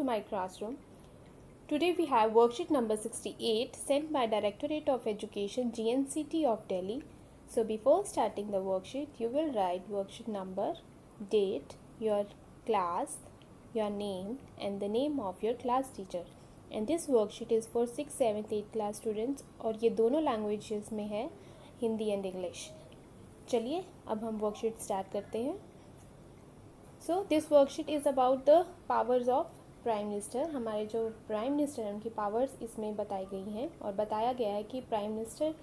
to my classroom. Today we have worksheet number 68 sent by Directorate of Education GNCT of Delhi. So before starting the worksheet, you will write worksheet number, date, your class, your name and the name of your class teacher. And this worksheet is for 6th, 7th, 8th class students और ये दोनों languages में है, Hindi and English. चलिए अब हम worksheet start करते हैं. So this worksheet is about the powers of prime minister. हमारे जो प्राइम मिनिस्टर हैं उनकी पावर्स इसमें बताई गई हैं और बताया गया है कि प्राइम मिनिस्टर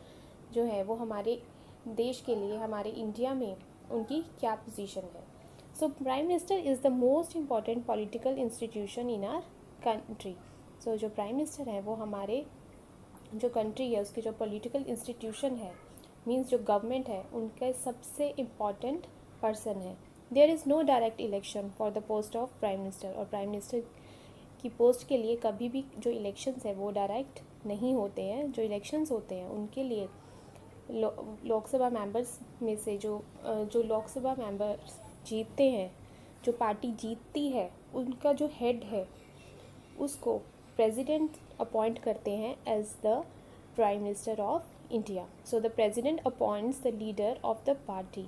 जो है वो हमारे देश के लिए, हमारे इंडिया में उनकी क्या पोजीशन है. So prime minister is the most important political institution in our country. So जो प्राइम मिनिस्टर है वो हमारे जो कंट्री है उसकी जो पॉलिटिकल इंस्टीट्यूशन है, मीन्स जो गवर्नमेंट है, उनका सबसे इम्पॉर्टेंट पर्सन है. There is no direct election for the post of prime minister. और प्राइम मिनिस्टर की पोस्ट के लिए कभी भी जो इलेक्शंस है वो डायरेक्ट नहीं होते हैं. जो इलेक्शंस होते हैं उनके लिए लोकसभा मेंबर्स में से जो लोकसभा मेंबर्स जीतते हैं, जो पार्टी जीतती है, उनका जो हेड है उसको प्रेसिडेंट अपॉइंट करते हैं as the prime minister of India. So the president appoints the leader of the party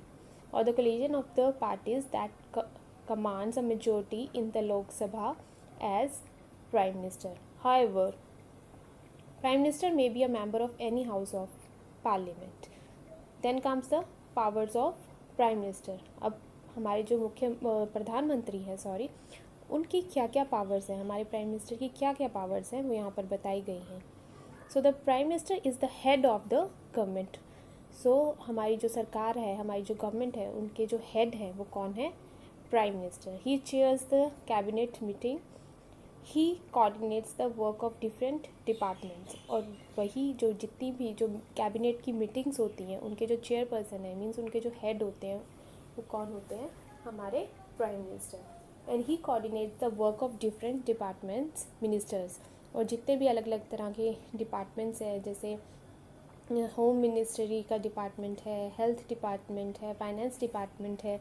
or the coalition of the parties that commands a majority in the Lok Sabha as prime minister. However, prime minister may be a member of any house of parliament. Then comes the powers of prime minister. अब हमारे जो मुख्य प्रधानमंत्री हैं उनकी क्या क्या powers हैं, हमारे प्राइम मिनिस्टर की क्या क्या पावर्स हैं वो यहाँ पर बताई गई हैं. So the prime minister is the head of the government. So हमारी जो सरकार है, हमारी जो गवर्नमेंट है, उनके जो हेड है वो कौन है? Prime minister. He chairs the cabinet meeting. He coordinates the work of different departments. और वही जो जितनी भी जो कैबिनेट की मीटिंग्स होती हैं उनके जो चेयरपर्सन है, मीन्स उनके जो हेड होते हैं वो कौन होते हैं? हमारे prime minister. And he coordinates the work of different departments ministers. और जितने भी अलग अलग तरह के डिपार्टमेंट्स हैं, जैसे होम मिनिस्ट्री का डिपार्टमेंट है, हेल्थ डिपार्टमेंट है, फाइनेंस डिपार्टमेंट है,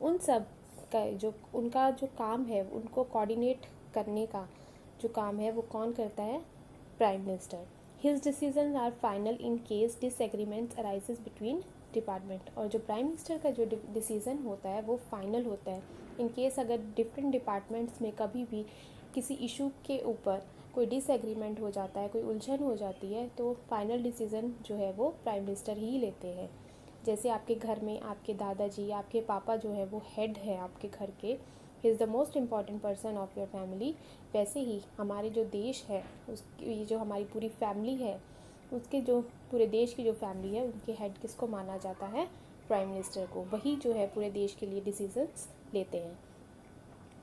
उन सब का जो उनका जो काम है, उनको कोऑर्डिनेट करने का जो काम है वो कौन करता है? Prime minister. His decision are final in case disagreements arises between department. और जो प्राइम मिनिस्टर का जो डिसीजन होता है वो फाइनल होता है इन केस अगर डिफरेंट डिपार्टमेंट्स में कभी भी किसी इशू के ऊपर कोई डिसएग्रीमेंट हो जाता है, कोई उलझन हो जाती है, तो फाइनल डिसीज़न जो है वो प्राइम मिनिस्टर ही लेते हैं. जैसे आपके घर में आपके दादाजी, आपके पापा जो है वो हेड है आपके घर के, he is the most important person of your family. वैसे ही हमारे जो देश है उसकी जो हमारी पूरी फैमिली है, उसके जो पूरे देश की जो फैमिली है उनके हेड किसको माना जाता है? प्राइम मिनिस्टर को. वही जो है पूरे देश के लिए डिसीजंस लेते हैं.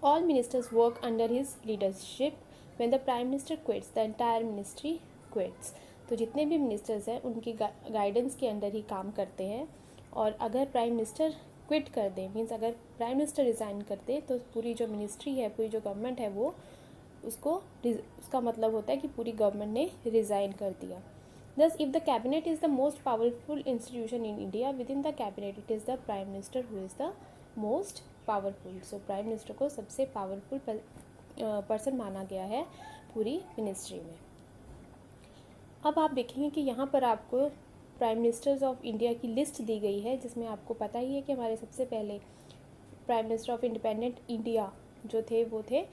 All ministers work under his leadership. When the Prime Minister quits, the entire ministry quits. तो जितने भी मिनिस्टर्स हैं उनकी गाइडेंस के अंडर ही काम करते हैं. और अगर प्राइम मिनिस्टर क्विट कर दे, मीन्स अगर प्राइम मिनिस्टर रिज़ाइन कर दे, तो पूरी जो मिनिस्ट्री है, पूरी जो गवर्नमेंट है वो उसका मतलब होता है कि पूरी गवर्नमेंट ने रिज़ाइन कर दिया. Thus, if the cabinet is the most powerful institution in India, within the cabinet it is the prime minister who is the most powerful. So prime minister को सबसे पावरफुल पर्सन माना गया है पूरी ministry में. अब आप देखेंगे कि यहाँ पर आपको प्राइम मिनिस्टर्स ऑफ इंडिया की लिस्ट दी गई है, जिसमें आपको पता ही है कि हमारे सबसे पहले prime minister of independent India जो थे वो थे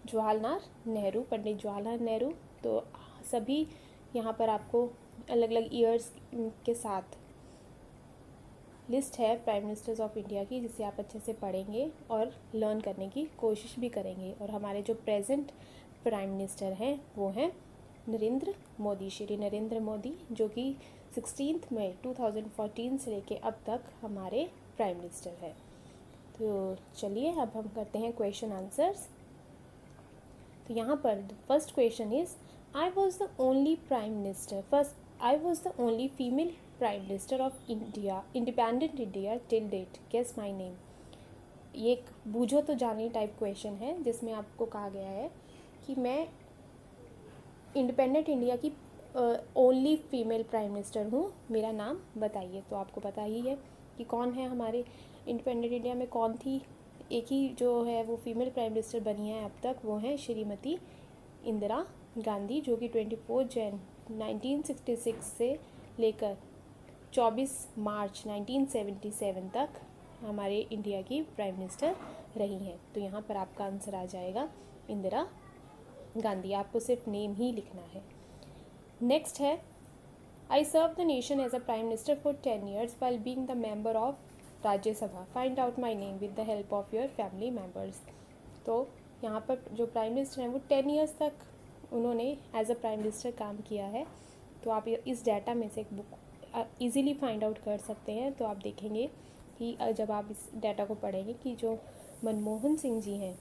जवाहरलाल नेहरू, पंडित जवाहरलाल नेहरू. तो सभी यहाँ पर आपको अलग अलग ईयर्स के साथ लिस्ट है प्राइम मिनिस्टर्स ऑफ इंडिया की, जिसे आप अच्छे से पढ़ेंगे और लर्न करने की कोशिश भी करेंगे. और हमारे जो प्रेजेंट प्राइम मिनिस्टर हैं वो हैं नरेंद्र मोदी, श्री नरेंद्र मोदी, जो कि 16 मई 2014 से लेके अब तक हमारे प्राइम मिनिस्टर है. तो चलिए अब हम करते हैं क्वेश्चन आंसर्स. तो यहाँ पर first question is, I was the only prime minister, I was the only female prime minister of India, independent India till date, guess my name. ये एक बूझो तो जाने टाइप क्वेश्चन है, जिसमें आपको कहा गया है कि मैं इंडिपेंडेंट इंडिया की ओनली फीमेल प्राइम मिनिस्टर हूँ, मेरा नाम बताइए. तो आपको पता ही है कि कौन है हमारे इंडिपेंडेंट इंडिया में कौन थी एक ही जो है वो फीमेल प्राइम मिनिस्टर बनी है अब तक, वो हैं श्रीमती इंदिरा गांधी, जो कि 24 जन 1966 से लेकर 24 मार्च 1977 तक हमारे इंडिया की प्राइम मिनिस्टर रही हैं। तो यहाँ पर आपका आंसर आ जाएगा इंदिरा गांधी, आपको सिर्फ नेम ही लिखना है। नेक्स्ट है, I serve the nation as a prime minister for 10 years while being the member of Rajya Sabha, find out my name with the help of your family members. तो यहाँ पर जो प्राइम मिनिस्टर हैं वो 10 years तक उन्होंने एज अ प्राइम मिनिस्टर काम किया है। तो आप इस डाटा में से एक बुक ईज़िली फाइंड आउट कर सकते हैं। तो आप देखेंगे कि जब आप इस डाटा को पढ़ेंगे कि जो मनमोहन सिंह जी हैं,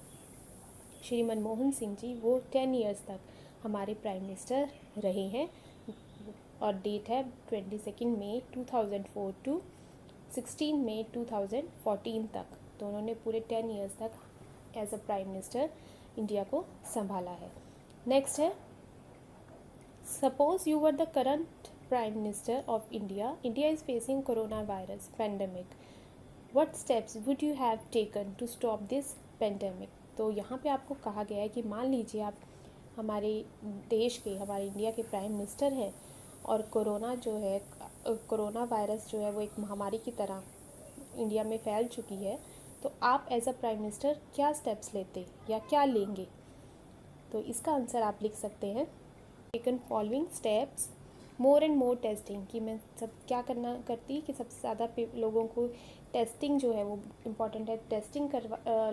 श्री मनमोहन सिंह जी, वो 10 years तक हमारे प्राइम मिनिस्टर रहे हैं और डेट है 22 मई 2004 टू 16 मई 2014 तक। तो उन्होंने पूरे 10 years तक as a prime minister India को संभाला है। नेक्स्ट है, suppose you were the current prime minister of India, India is facing corona virus pandemic, what steps would you have taken to stop this pandemic. तो यहाँ पे आपको कहा गया है कि मान लीजिए आप हमारे देश के, हमारे इंडिया के प्राइम मिनिस्टर हैं और कोरोना वायरस जो है वो एक महामारी की तरह इंडिया में फैल चुकी है, तो आप एज अ प्राइम मिनिस्टर क्या स्टेप्स लेते या क्या लेंगे। तो इसका आंसर आप लिख सकते हैं, taken following steps, more and more testing, कि मैं सब क्या करती कि सबसे ज़्यादा लोगों को टेस्टिंग जो है वो इम्पॉर्टेंट है, टेस्टिंग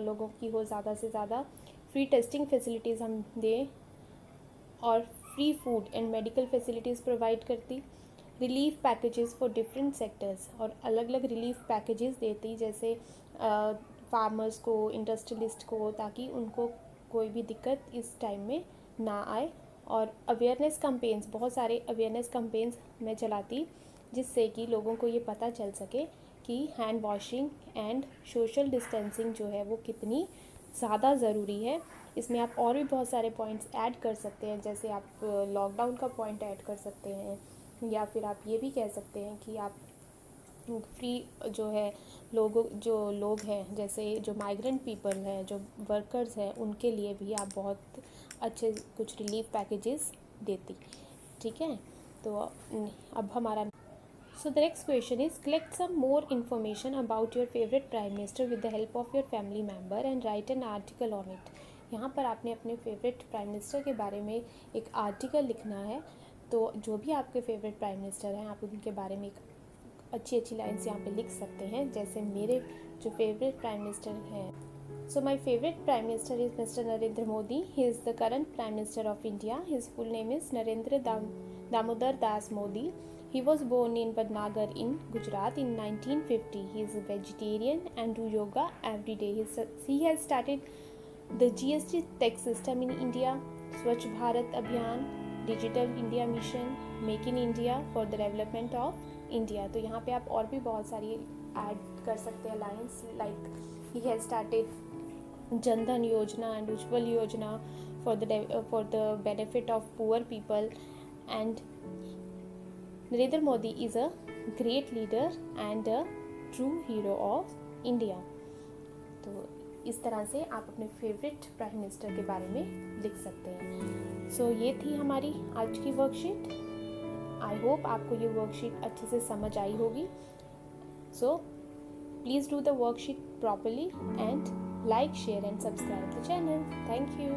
लोगों की हो ज़्यादा से ज़्यादा, फ्री टेस्टिंग फैसिलिटीज़ हम दें और free food and medical facilities provide करती, relief packages for different sectors, और अलग अलग रिलीफ पैकेजेस देती जैसे फार्मर्स को, इंडस्ट्रियलिस्ट को, ताकि उनको कोई भी दिक्कत इस टाइम में ना आए, और अवेयरनेस कैंपेन्स, बहुत सारे अवेयरनेस कैंपेन्स मैं चलाती जिससे कि लोगों को ये पता चल सके कि hand washing and social distancing जो है वो कितनी ज़्यादा ज़रूरी है। इसमें आप और भी बहुत सारे पॉइंट्स ऐड कर सकते हैं, जैसे आप लॉकडाउन का पॉइंट ऐड कर सकते हैं, या फिर आप ये भी कह सकते हैं कि आप फ्री जो है जो लोग हैं, जैसे जो माइग्रेंट पीपल हैं, जो वर्कर्स हैं, उनके लिए भी आप बहुत अच्छे कुछ रिलीफ पैकेजेस देती। ठीक है, तो अब हमारा So the next question is, collect some more information about your favorite prime minister with the help of your family member and write an article on it। यहाँ पर आपने अपने फेवरेट प्राइम मिनिस्टर के बारे में एक आर्टिकल लिखना है। तो जो भी आपके फेवरेट प्राइम मिनिस्टर हैं, आप उनके बारे में एक अच्छी अच्छी लाइन्स यहाँ पे लिख सकते हैं। जैसे मेरे जो फेवरेट प्राइम मिनिस्टर हैं, So my favorite Prime Minister is Mr. Narendra Modi. He is the current Prime Minister of India. His full name is Narendra Damodar Das Modi. He was born in Badnagar in Gujarat in 1950. He is a vegetarian and do yoga every day. He has started the GST tax system in India, Swachh Bharat Abhiyan, Digital India Mission, Make in India for the development of India. तो यहाँ पे आप और भी बहुत सारी add कर सकते हैं lines, like he has started Jan Dhan Yojana and Ujjwal Yojana for the benefit of poor people, and Narendra Modi is a great leader and a true hero of India। तो इस तरह से आप अपने favourite prime minister के बारे में लिख सकते हैं। सो ये थी हमारी आज की वर्कशीट। आई होप आपको ये वर्कशीट अच्छे से समझ आई होगी। So please do the worksheet properly and like, share and subscribe the channel. Thank you.